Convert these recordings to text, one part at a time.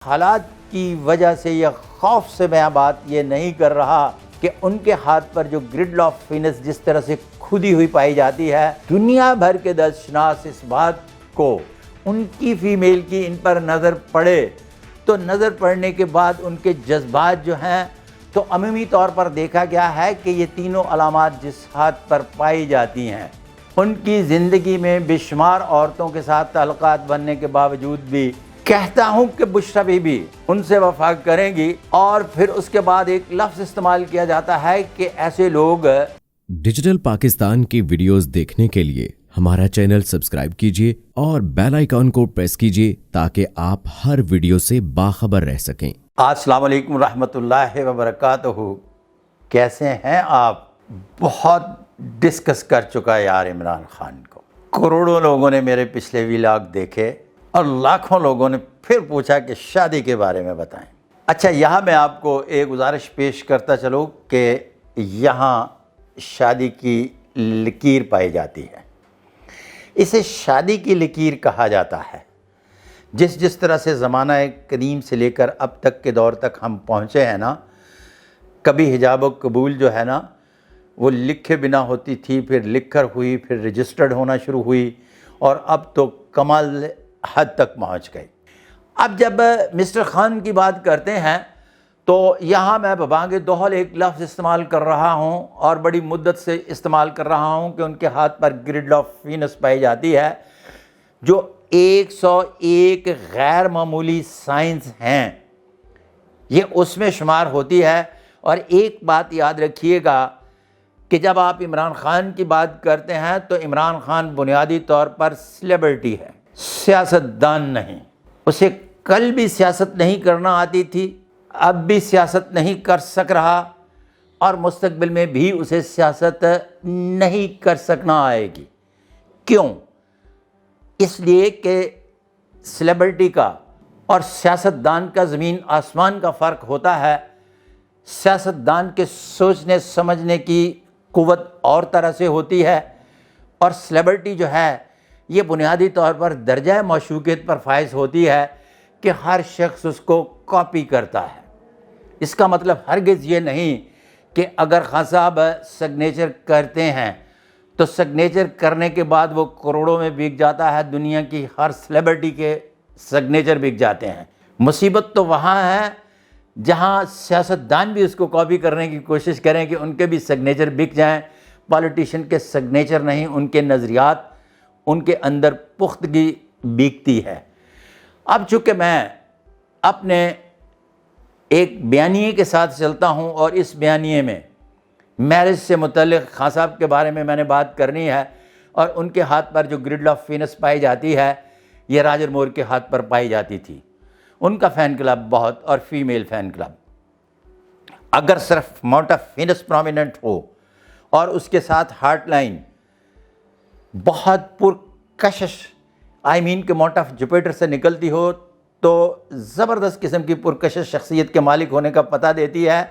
حالات کی وجہ سے یا خوف سے میں بات یہ نہیں کر رہا کہ ان کے ہاتھ پر جو گرڈل آف وینس جس طرح سے کھدی ہوئی پائی جاتی ہے، دنیا بھر کے دستشناس اس بات کو ان کی فیمیل کی ان پر نظر پڑے تو نظر پڑنے کے بعد ان کے جذبات جو ہیں تو عمومی طور پر دیکھا گیا ہے کہ یہ تینوں علامات جس ہاتھ پر پائی جاتی ہیں ان کی زندگی میں بے شمار عورتوں کے ساتھ تعلقات بننے کے باوجود بھی کہتا ہوں کہ بشریٰ بی بی ان سے وفا کریں گی، اور پھر اس کے بعد ایک لفظ استعمال کیا جاتا ہے کہ ایسے لوگ ڈیجیٹل پاکستان کی ویڈیوز دیکھنے کے لیے ہمارا چینل سبسکرائب کیجیے اور بیل آئیکن کو پریس کیجیے تاکہ آپ ہر ویڈیو سے باخبر رہ سکیں۔ السلام علیکم ورحمۃ اللہ وبرکاتہ۔ کیسے ہیں آپ؟ بہت ڈسکس کر چکا ہے یار عمران خان کو، کروڑوں لوگوں نے میرے پچھلے ویلاگ دیکھے اور لاکھوں لوگوں نے پھر پوچھا کہ شادی کے بارے میں بتائیں۔ اچھا، یہاں میں آپ کو ایک گزارش پیش کرتا چلوں کہ یہاں شادی کی لکیر پائی جاتی ہے، اسے شادی کی لکیر کہا جاتا ہے۔ جس طرح سے زمانہ قدیم سے لے کر اب تک کے دور تک ہم پہنچے ہیں نا، کبھی حجاب و قبول جو ہے نا وہ لکھے بنا ہوتی تھی، پھر لکھ کر ہوئی، پھر رجسٹرڈ ہونا شروع ہوئی، اور اب تو کمال حد تک پہنچ گئی۔ اب جب مسٹر خان کی بات کرتے ہیں تو یہاں میں ببانگ دوحل ایک لفظ استعمال کر رہا ہوں اور بڑی مدت سے استعمال کر رہا ہوں کہ ان کے ہاتھ پر گرڈل آف وینس پائی جاتی ہے، جو 101 غیر معمولی سائنس ہیں، یہ اس میں شمار ہوتی ہے۔ اور ایک بات یاد رکھیے گا کہ جب آپ عمران خان کی بات کرتے ہیں تو عمران خان بنیادی طور پر سیلیبریٹی ہے، سیاستدان نہیں۔ اسے کل بھی سیاست نہیں کرنا آتی تھی، اب بھی سیاست نہیں کر سک رہا، اور مستقبل میں بھی اسے سیاست نہیں کر سکنا آئے گی۔ کیوں؟ اس لیے کہ سیلیبریٹی کا اور سیاستدان کا زمین آسمان کا فرق ہوتا ہے۔ سیاستدان کے سوچنے سمجھنے کی قوت اور طرح سے ہوتی ہے، اور سیلیبریٹی جو ہے یہ بنیادی طور پر درجہ معشوقیت پر فائز ہوتی ہے کہ ہر شخص اس کو کاپی کرتا ہے۔ اس کا مطلب ہرگز یہ نہیں کہ اگر خان صاحب سگنیچر کرتے ہیں تو سگنیچر کرنے کے بعد وہ کروڑوں میں بک جاتا ہے، دنیا کی ہر سیلیبریٹی کے سگنیچر بک جاتے ہیں۔ مصیبت تو وہاں ہے جہاں سیاستدان بھی اس کو کاپی کرنے کی کوشش کریں کہ ان کے بھی سگنیچر بک جائیں۔ پالیٹیشین کے سگنیچر نہیں، ان کے نظریات، ان کے اندر پختگی بیکتی ہے۔ اب چونکہ میں اپنے ایک بیانیے کے ساتھ چلتا ہوں اور اس بیانیے میں میرج سے متعلق خان صاحب کے بارے میں نے بات کرنی ہے، اور ان کے ہاتھ پر جو گرڈل آف وینس پائی جاتی ہے یہ راجر مور کے ہاتھ پر پائی جاتی تھی۔ ان کا فین کلب بہت، اور فیمیل فین کلب، اگر صرف ماؤنٹ آف وینس پرومیننٹ ہو اور اس کے ساتھ ہارٹ لائن بہت پرکشش کہ ماؤنٹ آف جوپیٹر سے نکلتی ہو تو زبردست قسم کی پرکشش شخصیت کے مالک ہونے کا پتہ دیتی ہے۔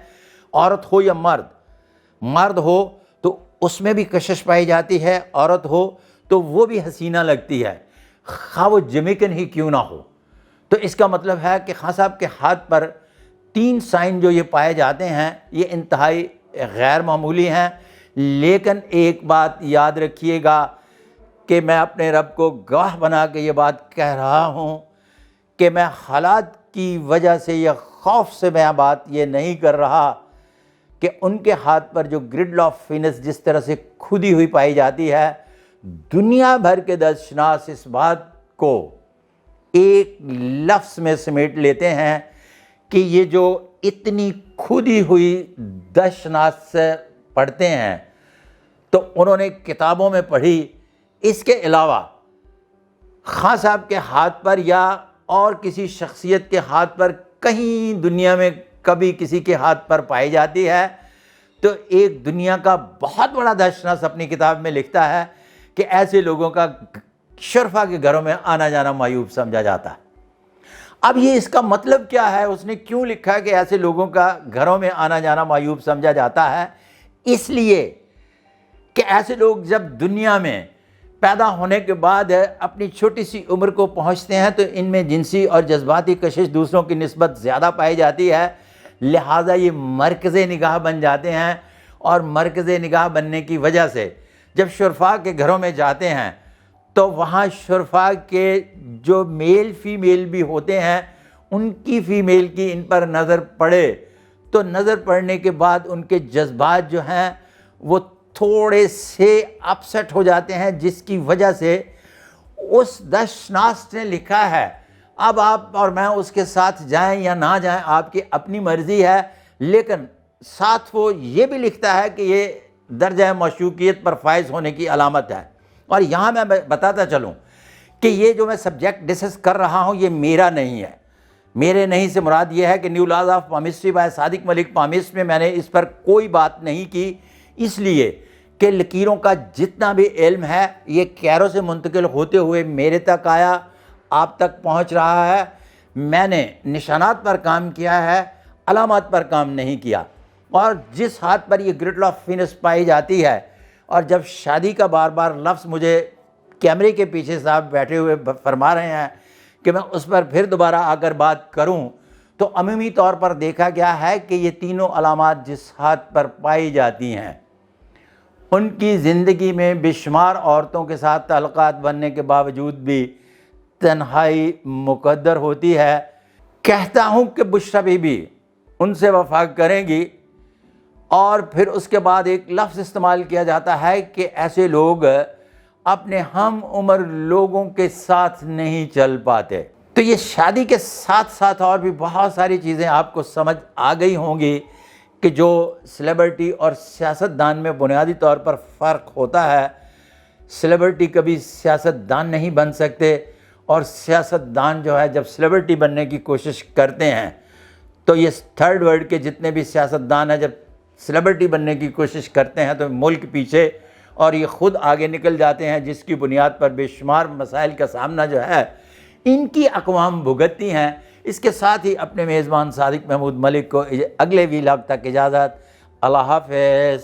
عورت ہو یا مرد ہو تو اس میں بھی کشش پائی جاتی ہے، عورت ہو تو وہ بھی حسینہ لگتی ہے، خواہ وہ جمیکن ہی کیوں نہ ہو۔ تو اس کا مطلب ہے کہ خان صاحب کے ہاتھ پر 3 سائن جو یہ پائے جاتے ہیں یہ انتہائی غیر معمولی ہیں۔ لیکن ایک بات یاد رکھیے گا کہ میں اپنے رب کو گواہ بنا کے یہ بات کہہ رہا ہوں کہ میں حالات کی وجہ سے یا خوف سے میں بات یہ نہیں کر رہا کہ ان کے ہاتھ پر جو گرڈل آف وینس جس طرح سے کھدی ہوئی پائی جاتی ہے، دنیا بھر کے دستشناس اس بات کو ایک لفظ میں سمیٹ لیتے ہیں کہ یہ جو اتنی کھدی ہوئی دستشناس پڑھتے ہیں تو انہوں نے کتابوں میں پڑھی۔ اس کے علاوہ خان صاحب کے ہاتھ پر یا اور کسی شخصیت کے ہاتھ پر کہیں دنیا میں کبھی کسی کے ہاتھ پر پائی جاتی ہے تو ایک دنیا کا بہت بڑا دستشناس اپنی کتاب میں لکھتا ہے کہ ایسے لوگوں کا شرفا کے گھروں میں آنا جانا معیوب سمجھا جاتا ہے۔ اب یہ اس کا مطلب کیا ہے؟ اس نے کیوں لکھا ہے کہ ایسے لوگوں کا گھروں میں آنا جانا معیوب سمجھا جاتا ہے؟ اس لیے کہ ایسے لوگ جب دنیا میں پیدا ہونے کے بعد اپنی چھوٹی سی عمر کو پہنچتے ہیں تو ان میں جنسی اور جذباتی کشش دوسروں کی نسبت زیادہ پائی جاتی ہے، لہٰذا یہ مرکز نگاہ بن جاتے ہیں، اور مرکز نگاہ بننے کی وجہ سے جب شرفاء کے گھروں میں جاتے ہیں تو وہاں شرفاء کے جو میل فیمیل بھی ہوتے ہیں ان کی فیمیل کی ان پر نظر پڑے تو نظر پڑنے کے بعد ان کے جذبات جو ہیں وہ تھوڑے سے اپسٹ ہو جاتے ہیں، جس کی وجہ سے اس دشناس نے لکھا ہے، اب آپ اور میں اس کے ساتھ جائیں یا نہ جائیں آپ کی اپنی مرضی ہے، لیکن ساتھ وہ یہ بھی لکھتا ہے کہ یہ درجہ معشوقیت پر فائز ہونے کی علامت ہے۔ اور یہاں میں بتاتا چلوں کہ یہ جو میں سبجیکٹ ڈسکس کر رہا ہوں یہ میرا نہیں ہے، میرے نہیں سے مراد یہ ہے کہ new laws of palmistry by Sadiq Malik palmist میں میں نے اس پر کوئی بات نہیں کی، اس لیے کہ لکیروں کا جتنا بھی علم ہے یہ کیرو سے منتقل ہوتے ہوئے میرے تک آیا، آپ تک پہنچ رہا ہے۔ میں نے نشانات پر کام کیا ہے، علامات پر کام نہیں کیا، اور جس ہاتھ پر یہ گرٹل آف وینس پائی جاتی ہے، اور جب شادی کا بار بار لفظ مجھے کیمرے کے پیچھے صاحب بیٹھے ہوئے فرما رہے ہیں کہ میں اس پر پھر دوبارہ آ کر بات کروں، تو عمومی طور پر دیکھا گیا ہے کہ یہ تینوں علامات جس ہاتھ پر پائی جاتی ہیں ان کی زندگی میں بے شمار عورتوں کے ساتھ تعلقات بننے کے باوجود بھی تنہائی مقدر ہوتی ہے۔ کہتا ہوں کہ بشریٰ بی بی ان سے وفا کریں گی، اور پھر اس کے بعد ایک لفظ استعمال کیا جاتا ہے کہ ایسے لوگ اپنے ہم عمر لوگوں کے ساتھ نہیں چل پاتے۔ تو یہ شادی کے ساتھ ساتھ اور بھی بہت ساری چیزیں آپ کو سمجھ آ گئی ہوں گی کہ جو سیلیبریٹی اور سیاستدان میں بنیادی طور پر فرق ہوتا ہے۔ سیلیبریٹی کبھی سیاستدان نہیں بن سکتے، اور سیاستدان جو ہے جب سیلیبریٹی بننے کی کوشش کرتے ہیں تو یہ تھرڈ ورلڈ کے جتنے بھی سیاستدان ہیں جب سیلیبریٹی بننے کی کوشش کرتے ہیں تو ملک پیچھے اور یہ خود آگے نکل جاتے ہیں، جس کی بنیاد پر بے شمار مسائل کا سامنا جو ہے ان کی اقوام بھگتتی ہیں۔ اس کے ساتھ ہی اپنے میزبان صادق محمود ملک کو اگلے ویلاگ تک اجازت۔ اللہ حافظ۔